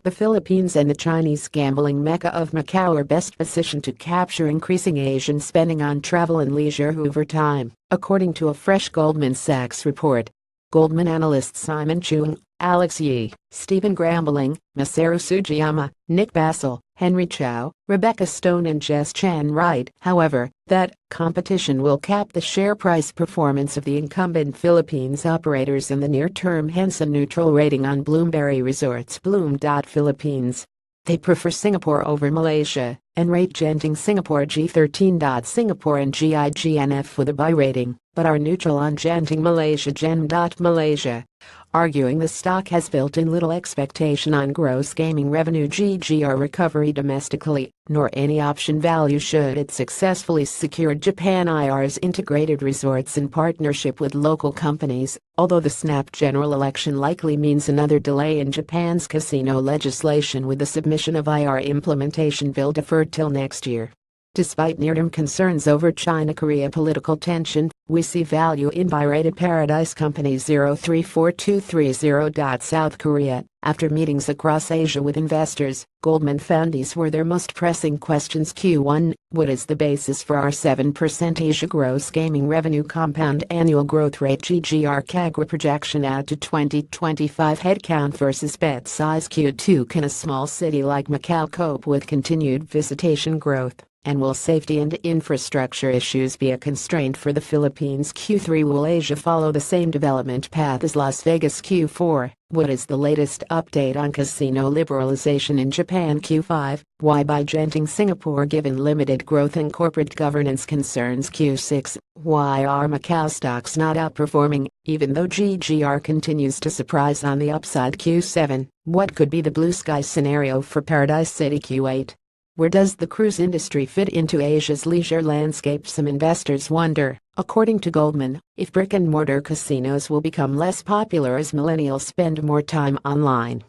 The Philippines and the Chinese gambling mecca of Macau are best positioned to capture increasing Asian spending on travel and leisure over time, according to a fresh Goldman Sachs report. Goldman analysts Simon Chung, Alex Yee, Stephen Grambling, Masaru Sugiyama, Nick Bassel, Henry Chow, Rebecca Stone and Jess Chan write, however, that competition will cap the share price performance of the incumbent Philippines operators in the near term, hence a neutral rating on Bloomberry Resorts Bloom.Philippines. They prefer Singapore over Malaysia and rate Genting Singapore G13. Singapore and GIGNF with a buy rating, but are neutral on Genting Malaysia Gen.Malaysia, arguing the stock has built-in little expectation on gross gaming revenue GGR recovery domestically, nor any option value should it successfully secure Japan IR's integrated resorts in partnership with local companies, although the snap general election likely means another delay in Japan's casino legislation, with the submission of IR implementation bill deferred till next year. Despite near-term concerns over China-Korea political tension, we see value in buy-rated Paradise Company 034230. South Korea. After meetings across Asia with investors, Goldman found these were their most pressing questions. Q1, what is the basis for our 7% Asia gross gaming revenue compound annual growth rate GGR CAGR projection out to 2025 headcount versus bet size? Q2, can a small city like Macau cope with continued visitation growth? And will safety and infrastructure issues be a constraint for the Philippines? Q3, will Asia follow the same development path as Las Vegas? Q4, what is the latest update on casino liberalization in Japan? Q5, why buy Genting Singapore given limited growth and corporate governance concerns? Q6, why are Macau stocks not outperforming, even though GGR continues to surprise on the upside? Q7, what could be the blue sky scenario for Paradise City? Q8, where does the cruise industry fit into Asia's leisure landscape? Some investors wonder, according to Goldman, if brick-and-mortar casinos will become less popular as millennials spend more time online.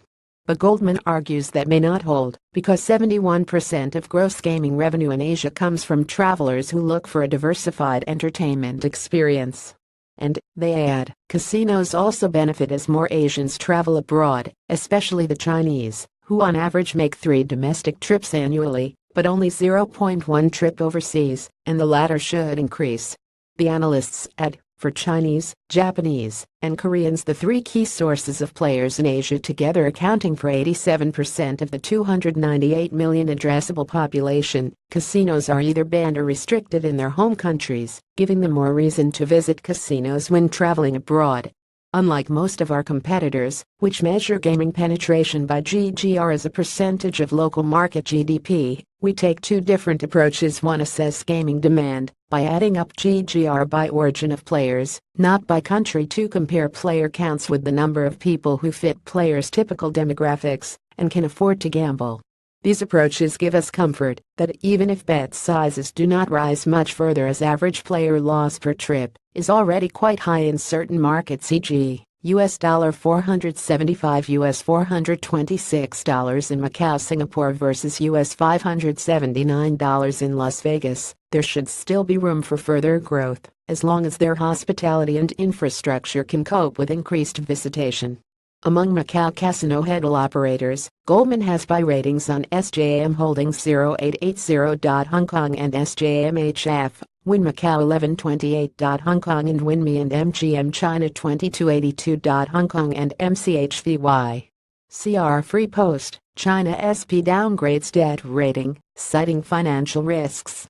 But Goldman argues that may not hold, because 71% of gross gaming revenue in Asia comes from travelers who look for a diversified entertainment experience. And, they add, casinos also benefit as more Asians travel abroad, especially the Chinese, who on average make 3 domestic trips annually, but only 0.1 trip overseas, and the latter should increase. The analysts add, for Chinese, Japanese, and Koreans, the 3 key sources of players in Asia together accounting for 87% of the 298 million addressable population, casinos are either banned or restricted in their home countries, giving them more reason to visit casinos when traveling abroad. Unlike most of our competitors, which measure gaming penetration by GGR as a percentage of local market GDP, we take 2 different approaches. One, assess gaming demand by adding up GGR by origin of players, not by country, to compare player counts with the number of people who fit players' typical demographics and can afford to gamble. These approaches give us comfort that even if bet sizes do not rise much further, as average player loss per trip is already quite high in certain markets, e.g., $475, $426 in Macau, Singapore versus $579 in Las Vegas, there should still be room for further growth, as long as their hospitality and infrastructure can cope with increased visitation. Among Macau casino handle operators, Goldman has buy ratings on SJM Holdings 0880. Hong Kong and SJMHF, Win Macau 1128. Hong Kong and WinMe and MGM China 2282. Hong Kong and MCHVY. CR Free Post, China SP downgrades debt rating, citing financial risks.